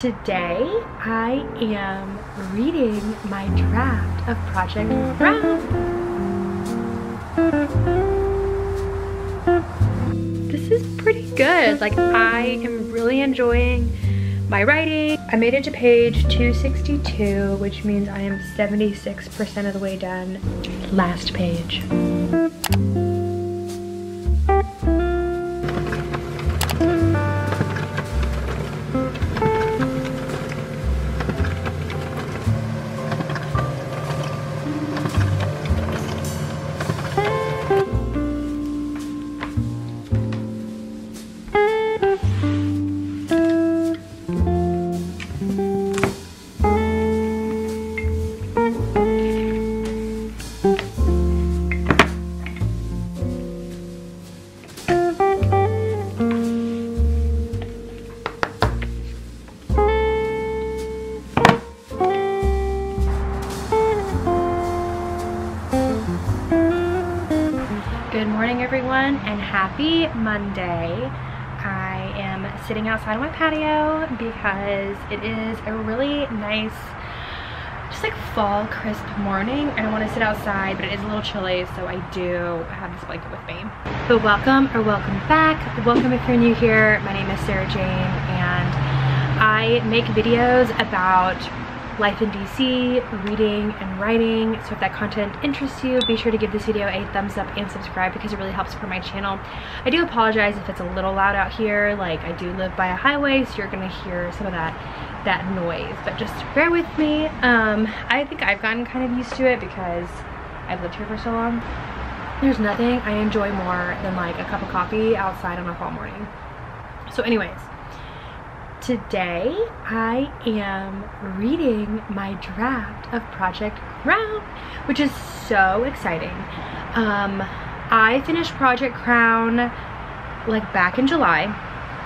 Today, I am reading my draft of Project Brown. This is pretty good. Like, I am really enjoying my writing. I made it to page 262, which means I am 76% of the way done. Last page. Good morning, everyone, and happy Monday. I am sitting outside on my patio because it is a really nice, just like fall crisp morning. I don't want to sit outside, but it is a little chilly, so I do have this blanket with me. But welcome or welcome back. Welcome if you're new here. My name is Sarah Jane, and I make videos about life in DC, reading and writing. So if that content interests you, be sure to give this video a thumbs up and subscribe because it really helps support my channel. I do apologize if it's a little loud out here. Like, I do live by a highway, so you're gonna hear some of that noise, but just bear with me. I think I've gotten kind of used to it because I've lived here for so long. There's nothing I enjoy more than like a cup of coffee outside on a fall morning. So anyways, today I am reading my draft of Project Crown, which is so exciting. I finished Project Crown like back in July,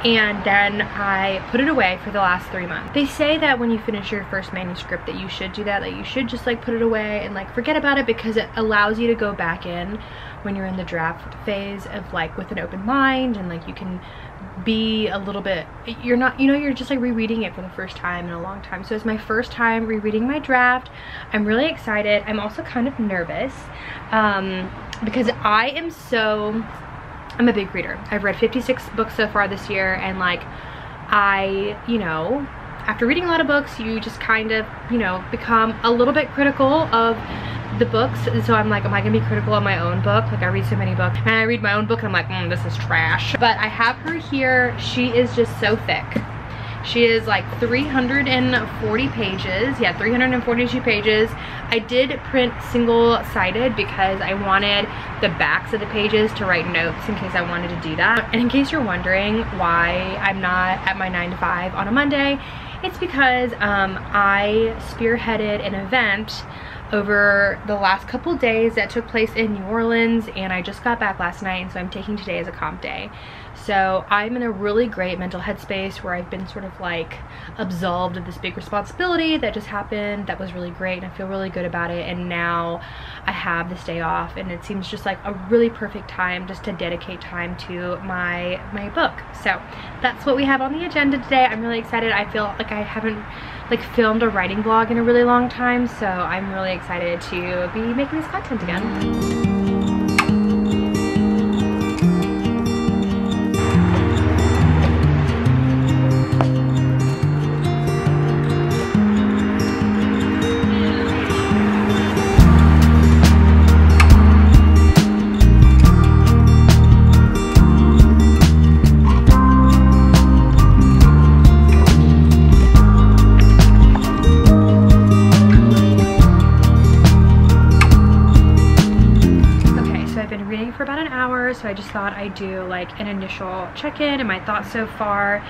and then I put it away for the last 3 months. They say that when you finish your first manuscript that you should do that, you should just like put it away and like forget about it, because it allows you to go back in when you're in the draft phase of like with an open mind, and like you can be a little bit, you're not, you know, you're just like rereading it for the first time in a long time. So it's my first time rereading my draft. I'm really excited. I'm also kind of nervous because I'm a big reader. I've read 56 books so far this year, and like you know, after reading a lot of books, you just kind of, you know, become a little bit critical of the books. And so I'm like, am I gonna be critical of my own book? Like, I read so many books, and I read my own book and I'm like, this is trash. But I have her here. She is just so thick. She is like 340 pages. Yeah, 342 pages. I did print single-sided because I wanted the backs of the pages to write notes in case I wanted to do that. And in case you're wondering why I'm not at my 9 to 5 on a Monday, it's because I spearheaded an event over the last couple days that took place in New Orleans, and I just got back last night, and so I'm taking today as a comp day. So I'm in a really great mental headspace where I've been sort of like absolved of this big responsibility that just happened. That was really great, and I feel really good about it. And now I have this day off, and it seems just like a really perfect time just to dedicate time to my book. So that's what we have on the agenda today. I'm really excited. I feel like I haven't like filmed a writing vlog in a really long time, so I'm really excited to be making this content again. For about an hour, so I just thought I'd do like an initial check-in and my thoughts so far.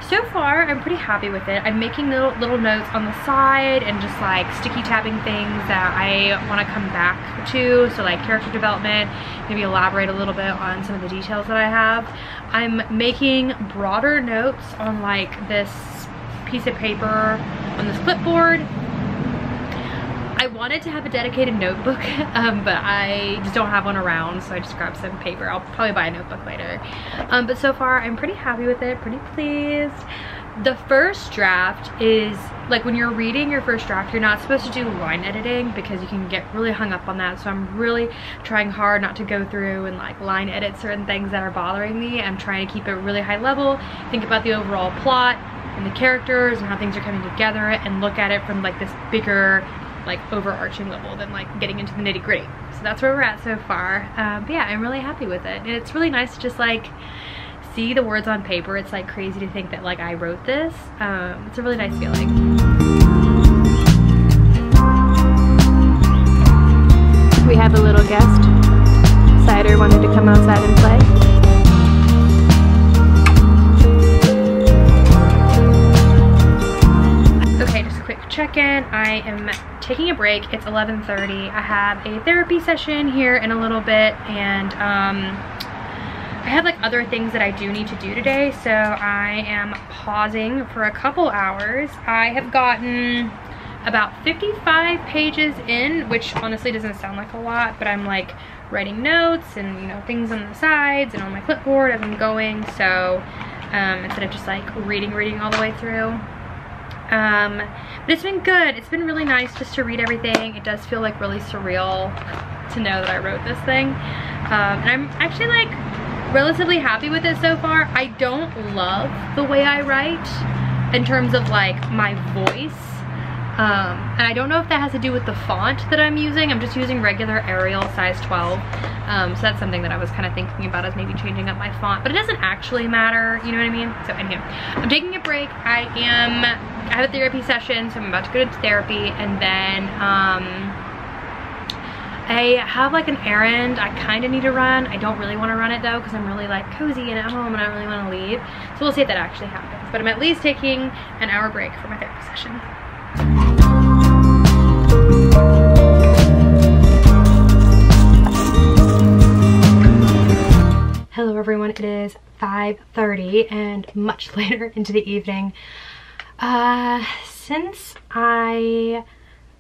So far, I'm pretty happy with it. I'm making little notes on the side and just like sticky tabbing things that I want to come back to. So like character development, maybe elaborate a little bit on some of the details that I have. I'm making broader notes on like this piece of paper on this clipboard. I wanted to have a dedicated notebook, but I just don't have one around, so I just grabbed some paper. I'll probably buy a notebook later. But so far, I'm pretty happy with it, pretty pleased. the first draft is like when you're reading your first draft, you're not supposed to do line editing because you can get really hung up on that. So I'm really trying hard not to go through and like line edit certain things that are bothering me. I'm trying to keep it really high level, think about the overall plot and the characters and how things are coming together, and look at it from like this bigger, like overarching level than like getting into the nitty-gritty. So that's where we're at so far. But yeah, I'm really happy with it, and it's really nice to just like see the words on paper. It's like crazy to think that like I wrote this. It's a really nice feeling. We have a little guest. Cider wanted to come outside and play. Okay, just a quick check-in. I am taking a break. It's 11:30. I have a therapy session here in a little bit, and I have like other things that I do need to do today, so I am pausing for a couple hours. I have gotten about 55 pages in, which honestly doesn't sound like a lot, but I'm like writing notes and, you know, things on the sides and on my clipboard as I'm going, so instead of just like reading all the way through. But it's been good. It's been really nice just to read everything. It does feel like really surreal to know that I wrote this thing, and I'm actually like relatively happy with it so far. I don't love the way I write in terms of like my voice, and I don't know if that has to do with the font that I'm using. I'm just using regular Arial size 12, so that's something that I was kind of thinking about, as maybe changing up my font, but it doesn't actually matter, you know what I mean? So anyhow, I'm taking a break. I have a therapy session, so I'm about to go to therapy, and then I have like an errand I kind of need to run. I don't really want to run it though, because I'm really like cozy and at home and I don't really want to leave. So we'll see if that actually happens. But I'm at least taking an hour break for my therapy session. Hello everyone, it is 5:30 and much later into the evening. Since I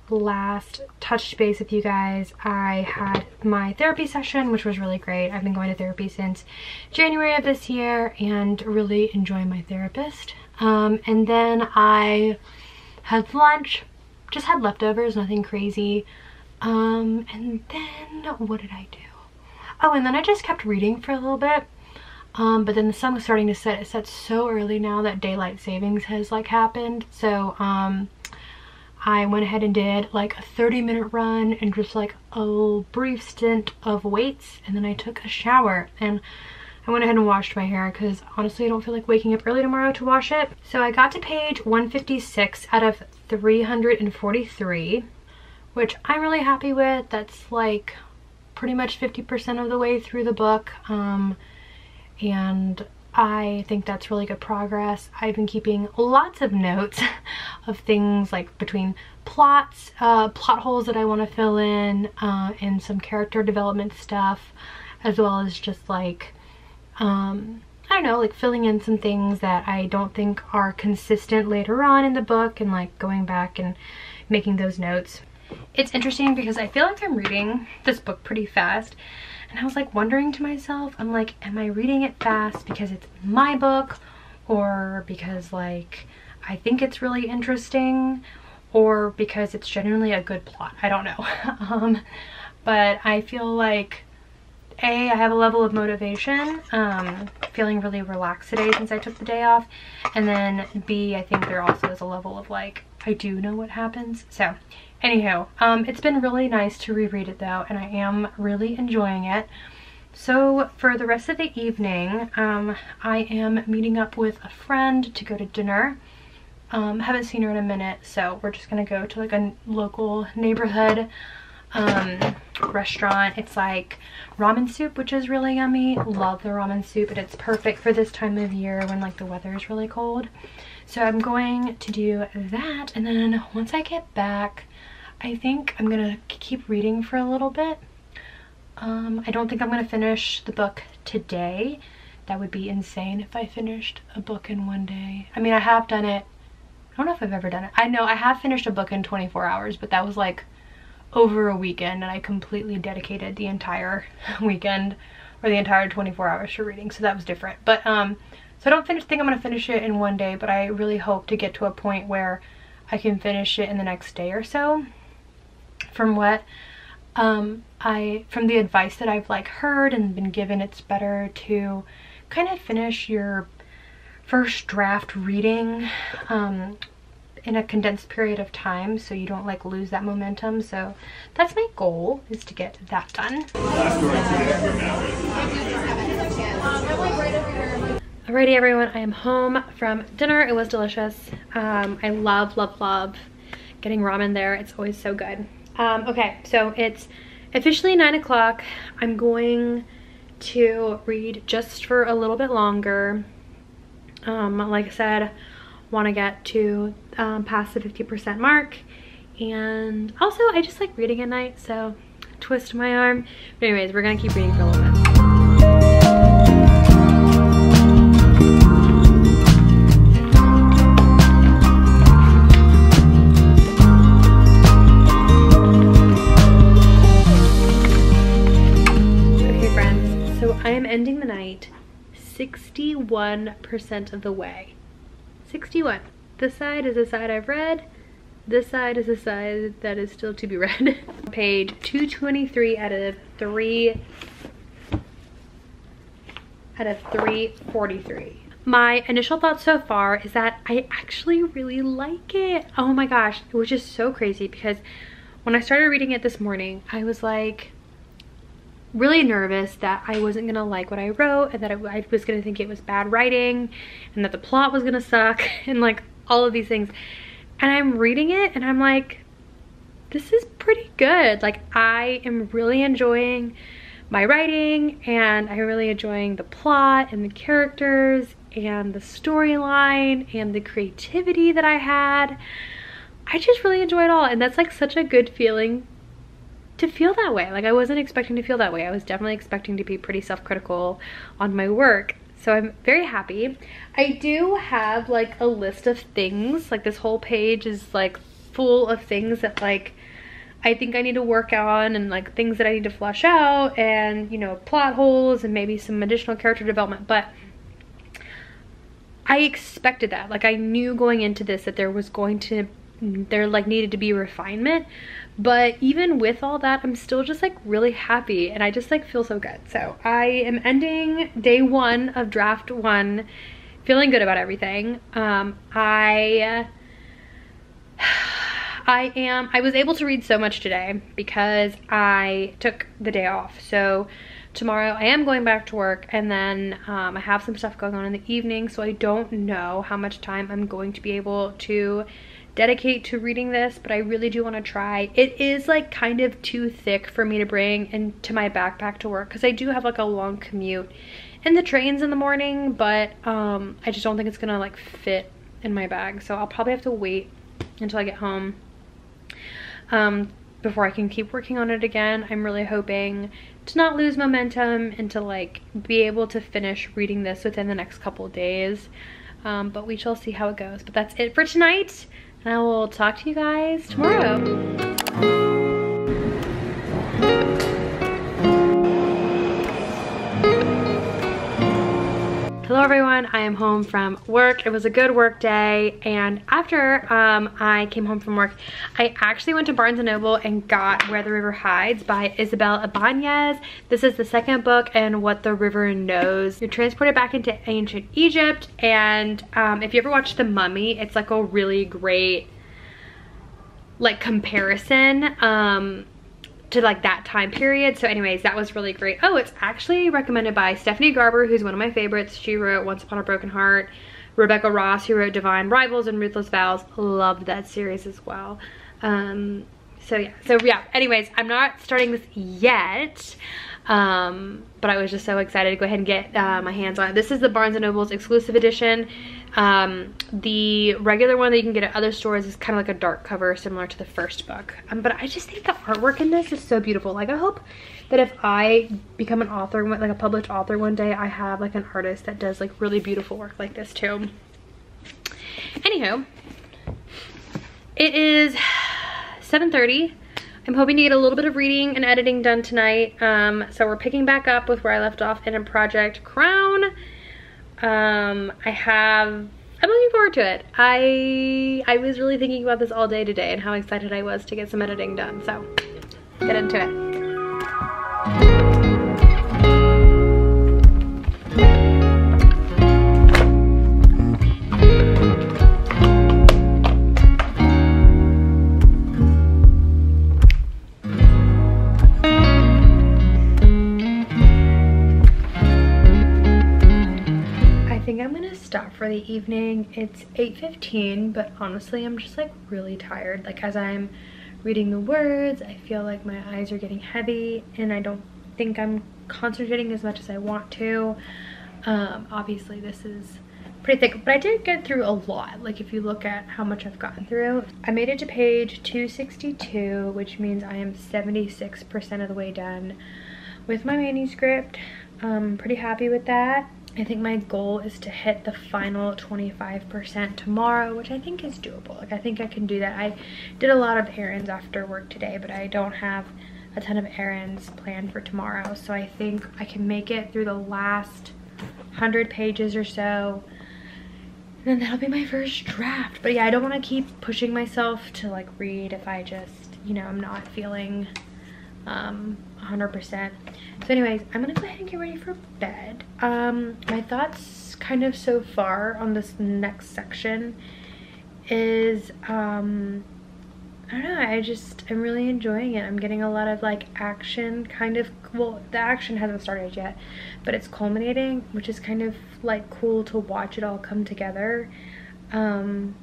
last touched base with you guys, I had my therapy session, which was really great. I've been going to therapy since January of this year and really enjoy my therapist. And then I had lunch, just had leftovers, nothing crazy. And then what did I do? Oh, and then I just kept reading for a little bit. But then the sun was starting to set. It sets so early now that daylight savings has like happened. So I went ahead and did like a 30-minute run and just like a brief stint of weights, and then I took a shower and I went ahead and washed my hair because honestly I don't feel like waking up early tomorrow to wash it. So I got to page 156 out of 343, which I'm really happy with. That's like pretty much 50% of the way through the book, and I think that's really good progress. I've been keeping lots of notes of things like between plots, plot holes that I want to fill in, and some character development stuff, as well as just like, I don't know, like filling in some things that I don't think are consistent later on in the book, and like going back and making those notes. It's interesting because I feel like I'm reading this book pretty fast. And I was like wondering to myself, I'm like, am I reading it fast because it's my book, or because like I think it's really interesting, or because it's genuinely a good plot? I don't know. But I feel like A, I have a level of motivation, feeling really relaxed today since I took the day off, and then B, I think there also is a level of like, I do know what happens. So anyhow, it's been really nice to reread it though, and I am really enjoying it. So for the rest of the evening, I am meeting up with a friend to go to dinner. Haven't seen her in a minute, so we're just gonna go to like a local neighborhood restaurant. It's like ramen soup, which is really yummy. Love the ramen soup, and it's perfect for this time of year when like the weather is really cold. So I'm going to do that, and then once I get back, I think I'm gonna keep reading for a little bit. I don't think I'm gonna finish the book today. That would be insane if I finished a book in one day. I mean, I have done it. I don't know if I've ever done it. I know I have finished a book in 24 hours, but that was like over a weekend, and I completely dedicated the entire weekend or the entire 24 hours to reading, so that was different. But So I don't think I'm gonna finish it in one day, but I really hope to get to a point where I can finish it in the next day or so. From what from the advice that I've like heard and been given, it's better to kind of finish your first draft reading in a condensed period of time so you don't like lose that momentum. So that's my goal, is to get that done. Alrighty everyone, I am home from dinner. It was delicious. I love getting ramen there. It's always so good. Okay, so it's officially 9 o'clock. I'm going to read just for a little bit longer. Like I said, want to get to past the 50% mark, and also I just like reading at night, so twist my arm. But anyways, we're gonna keep reading for a little bit. Okay friends, so I am ending the night 61% of the way. 61. This side is the side I've read. This side is the side that is still to be read. Page 223 out of 343. My initial thoughts so far is that I actually really like it. Oh my gosh, it was just so crazy because when I started reading it this morning, I was like really nervous that I wasn't gonna like what I wrote, and that I was gonna think it was bad writing, and that the plot was gonna suck, and like all of these things. And I'm reading it and I'm like, this is pretty good. Like, I am really enjoying my writing, and I'm really enjoying the plot and the characters and the storyline and the creativity that I had. I just really enjoy it all, and that's like such a good feeling to feel that way. Like, I wasn't expecting to feel that way. I was definitely expecting to be pretty self-critical on my work. So I'm very happy. I do have like a list of things. Like, this whole page is like full of things that like I think I need to work on, and like things that I need to flush out, and you know, plot holes and maybe some additional character development. But I expected that. Like, I knew going into this that there needed to be refinement. But even with all that, I'm still just like really happy, and I just like feel so good. So I am ending day 1 of draft 1 feeling good about everything. I was able to read so much today because I took the day off. So tomorrow I am going back to work, and then I have some stuff going on in the evening, so I don't know how much time I'm going to be able to dedicate to reading this, but I really do want to try. It is like kind of too thick for me to bring into my backpack to work, because I do have like a long commute in the trains in the morning, but I just don't think it's gonna like fit in my bag. So I'll probably have to wait until I get home before I can keep working on it again. I'm really hoping to not lose momentum and to like be able to finish reading this within the next couple of days, but we shall see how it goes. But that's it for tonight, and I will talk to you guys tomorrow. Hello everyone, I am home from work. It was a good work day, and after I came home from work, I actually went to Barnes & Noble and got Where the River Hides by Isabel Ibanez. This is the second book in What the River Knows. You're transported back into ancient Egypt, and if you ever watched The Mummy, it's like a really great like comparison to like that time period. So anyways, that was really great. Oh, it's actually recommended by Stephanie Garber, who's one of my favorites. She wrote Once Upon a Broken Heart. Rebecca Ross, who wrote Divine Rivals and Ruthless Vows, loved that series as well. So yeah, anyways, I'm not starting this yet, but I was just so excited to go ahead and get my hands on it. This is the Barnes & Noble's exclusive edition. The regular one that you can get at other stores is kind of like a dark cover, similar to the first book. But I just think the artwork in this is so beautiful. Like, I hope that if I become an author, like a published author one day, I have like an artist that does like really beautiful work like this too. Anywho, it is 7:30. I'm hoping to get a little bit of reading and editing done tonight. So we're picking back up with where I left off in a Project Crown. I'm looking forward to it. I was really thinking about this all day today and how excited I was to get some editing done, so get into it. Stop for the evening. It's 8:15, but honestly I'm just like really tired. Like as I'm reading the words, I feel like my eyes are getting heavy and I don't think I'm concentrating as much as I want to. Obviously this is pretty thick, but I did get through a lot. Like if you look at how much I've gotten through, I made it to page 262, which means I am 76% of the way done with my manuscript. I'm pretty happy with that. I think my goal is to hit the final 25% tomorrow, which I think is doable. Like I think I can do that. I did a lot of errands after work today, but I don't have a ton of errands planned for tomorrow. So I think I can make it through the last 100 pages or so. And then that'll be my first draft. But yeah, I don't want to keep pushing myself to like read if I just, you know, I'm not feeling 100%. So anyways, I'm gonna go ahead and get ready for bed. My thoughts kind of so far on this next section is I don't know, I'm really enjoying it. I'm getting a lot of like action kind of, well, the action hasn't started yet, but it's culminating, which is kind of like cool to watch it all come together. And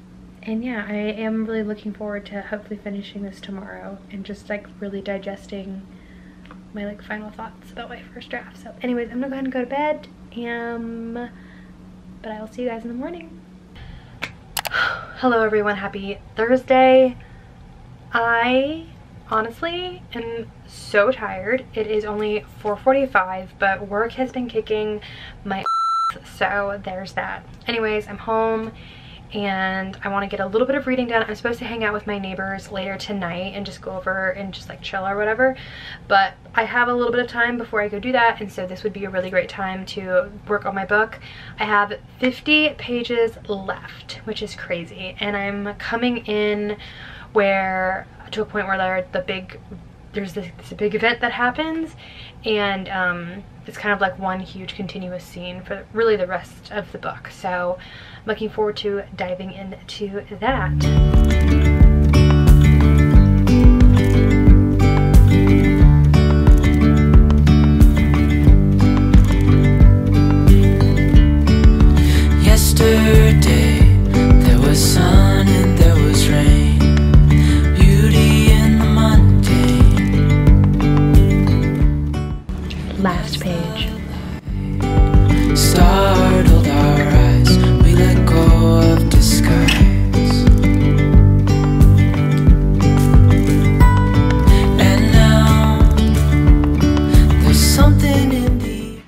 yeah, I am really looking forward to hopefully finishing this tomorrow and just like really digesting my like final thoughts about my first draft. So anyways, I'm gonna go ahead and go to bed, but I will see you guys in the morning. Hello everyone, happy Thursday. I honestly am so tired. It is only 4:45, but work has been kicking my ass, so there's that. Anyways, I'm home and I want to get a little bit of reading done. I'm supposed to hang out with my neighbors later tonight and just go over and just like chill or whatever, but I have a little bit of time before I go do that, and so this would be a really great time to work on my book. I have 50 pages left, which is crazy, and I'm coming in to a point where there's this big event that happens, and it's kind of like one huge continuous scene for really the rest of the book. So I'm looking forward to diving into that. Yesterday there was sun and there was rain, beauty in the mundane. Last page. Startled our eyes, we let go of disguise, and now there's something in the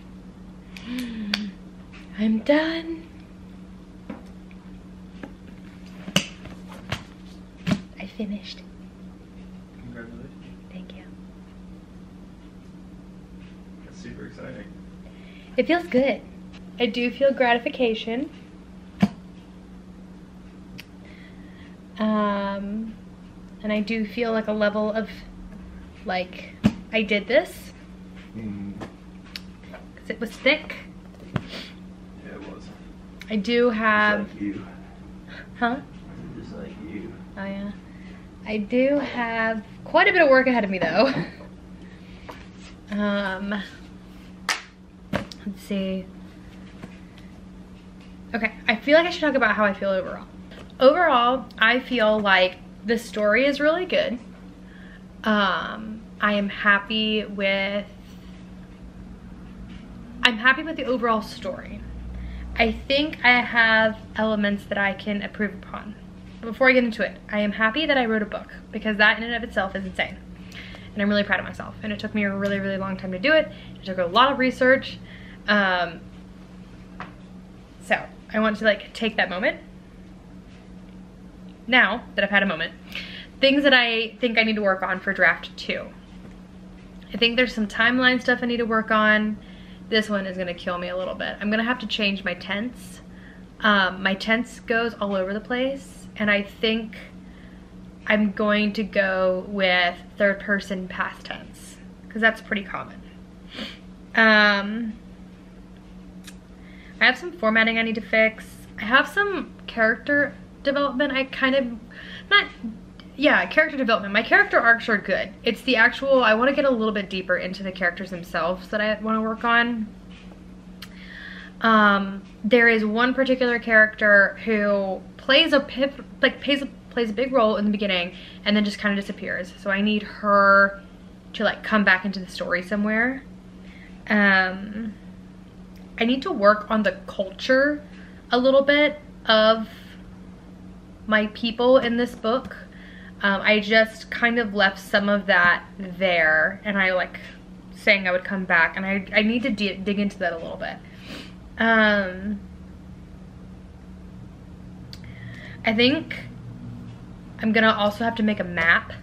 I'm done. I finished. Congratulations. Thank you. That's super exciting. It feels good. I do feel gratification. And I do feel like a level of like I did this because it was thick. Yeah, it was. I do have Just like you. huh? Just like you. Oh yeah. I do have quite a bit of work ahead of me though. Let's see. Okay, I feel like I should talk about how I feel overall. Overall, I feel like the story is really good. I am happy with the overall story. I think I have elements that I can improve upon. Before I get into it, I am happy that I wrote a book, because that in and of itself is insane. And I'm really proud of myself. And it took me a really, really long time to do it. It took a lot of research. So I want to like take that moment. Now that I've had a moment, things that I think I need to work on for draft 2. I think there's some timeline stuff I need to work on, this one is gonna kill me a little bit. I'm gonna have to change my tense. My tense goes all over the place, and I think I'm going to go with third person past tense, because that's pretty common. I have some formatting I need to fix. I have some character development. Character development. My character arcs are good. It's the actual, I want to get a little bit deeper into the characters themselves that I want to work on. There is one particular character who plays a big role in the beginning and then just kind of disappears. So I need her to like come back into the story somewhere. I need to work on the culture a little bit of my people in this book. I just kind of left some of that there, and I like saying I would come back, and I need to dig into that a little bit. I think I'm gonna also have to make a map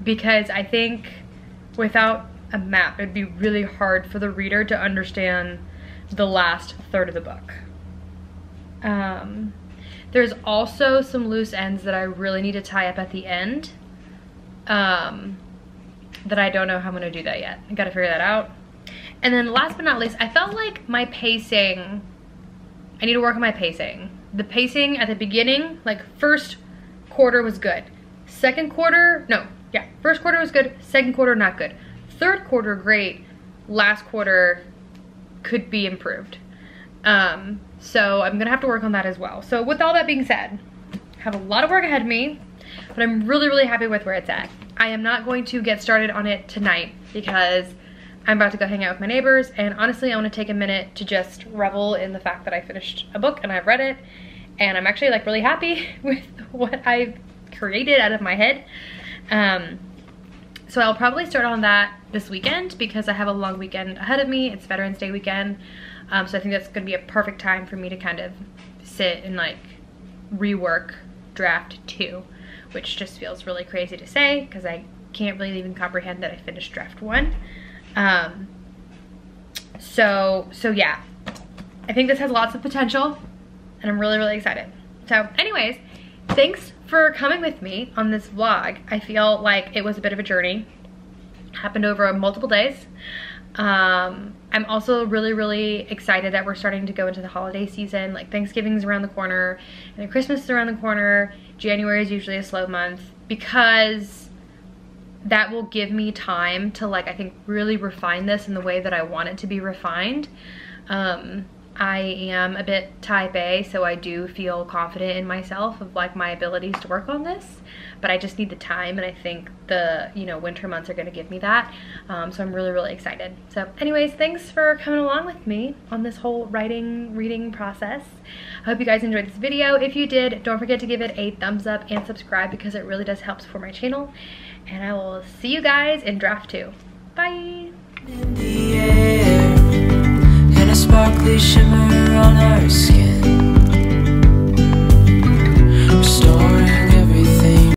because I think without a map it'd be really hard for the reader to understand the last third of the book. There's also some loose ends that I really need to tie up at the end that I don't know how I'm gonna do that yet. I gotta figure that out. And then last but not least, I felt like my pacing, I need to work on my pacing. The pacing at the beginning, like first quarter was good. First quarter was good, second quarter not good. Third quarter great, last quarter could be improved. So I'm gonna have to work on that as well. So with all that being said, I have a lot of work ahead of me, but I'm really, really happy with where it's at. I am not going to get started on it tonight because I'm about to go hang out with my neighbors, and honestly I want to take a minute to just revel in the fact that I finished a book and I've read it, and I'm actually like really happy with what I've created out of my head. So I'll probably start on that this weekend because I have a long weekend ahead of me. It's Veterans Day weekend. So I think that's gonna be a perfect time for me to kind of sit and like rework draft 2, which just feels really crazy to say because I can't really even comprehend that I finished draft 1. So yeah, I think this has lots of potential and I'm really, really excited. So anyways, thanks for coming with me on this vlog. I feel like it was a bit of a journey. Happened over multiple days. I'm also really, really excited that we're starting to go into the holiday season. Like Thanksgiving's around the corner and then Christmas is around the corner. January is usually a slow month because that will give me time to like, I think really refine this in the way that I want it to be refined. I am a bit type A, so I do feel confident in myself of like my abilities to work on this, but I just need the time, and I think the, you know, winter months are gonna give me that. So I'm really, really excited. So anyways, thanks for coming along with me on this whole reading process. I hope you guys enjoyed this video. If you did, don't forget to give it a thumbs up and subscribe because it really does help support my channel. And I will see you guys in draft 2. Bye! In the air, and a sparkly shimmer